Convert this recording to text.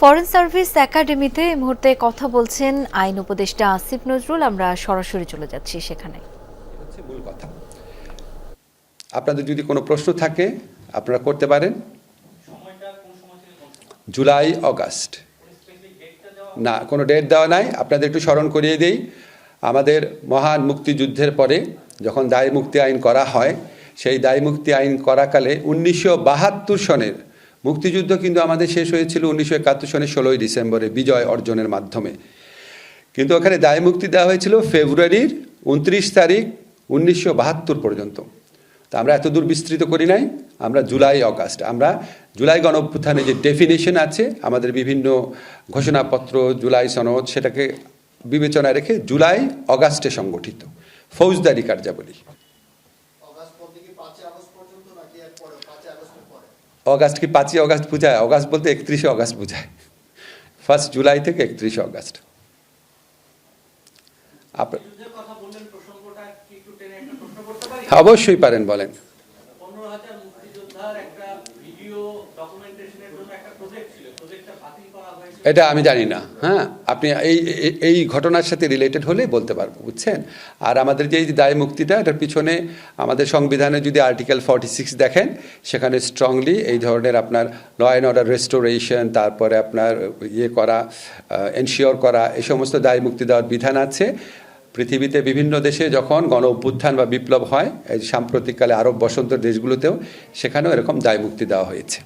Foreign service একাডেমিতে এই মুহূর্তে কথা বলছেন আইন উপদেষ্টা আসিফ নজরুল। আমরা সরাসরি চলে যাচ্ছি সেখানে। হচ্ছে মূল কথা। আপনাদের যদি কোনো প্রশ্ন থাকে আপনারা করতে পারেন। জুলাই অগাস্ট না, কোনো ডেট দেওয়া নাই। আপনাদের একটু স্মরণ করিয়ে দেই, আমাদের মহান মুক্তিযুদ্ধের পরে যখন দায় মুক্তি আইন করা হয়, সেই দায় মুক্তি আইন করাকালে 1972 সনের মুক্তিযুদ্ধ কিন্তু আমাদের শেষ হয়েছিল 1971 সনের 16ই ডিসেম্বরে বিজয় অর্জনের মাধ্যমে। কিন্তু ওখানে দায় মুক্তি দেওয়া হয়েছিল ফেব্রুয়ারির 29 তারিখ 1972 পর্যন্ত। তা আমরা এত দূর বিস্তৃত করি নাই, আমরা জুলাই অগাস্ট, আমরা জুলাই গণঅভ্যুত্থানে যে ডেফিনেশন আছে আমাদের বিভিন্ন ঘোষণাপত্র, জুলাই সনদ, সেটাকে বিবেচনায় রেখে জুলাই অগাস্টে সংগঠিত ফৌজদারি কার্যাবলী। অগাস্ট কি 5ই অগাস্ট বোঝায়? অগাস্ট বলতে 31শে অগাস্ট বোঝায়। 1 জুলাই থেকে 31শে অগাস্ট। অবশ্যই পারেন, বলেন। এটা আমি জানি না। হ্যাঁ, আপনি এই ঘটনার সাথে রিলেটেড হলে বলতে পারবো, বুঝছেন। আর আমাদের যে দায় মুক্তিটা, এটার পিছনে আমাদের সংবিধানে যদি আর্টিকেল 46 দেখেন, সেখানে স্ট্রংলি এই ধরনের আপনার ল অ্যান্ড অর্ডার রেস্টোরেশন, তারপরে আপনার করা, এনশিওর করা, এই সমস্ত দায় মুক্তি দেওয়ার বিধান আছে। পৃথিবীতে বিভিন্ন দেশে যখন গণ অভ্যুত্থান বা বিপ্লব হয়, এই সাম্প্রতিককালে আরব বসন্ত দেশগুলোতেও, সেখানেও এরকম দায় মুক্তি দেওয়া হয়েছে।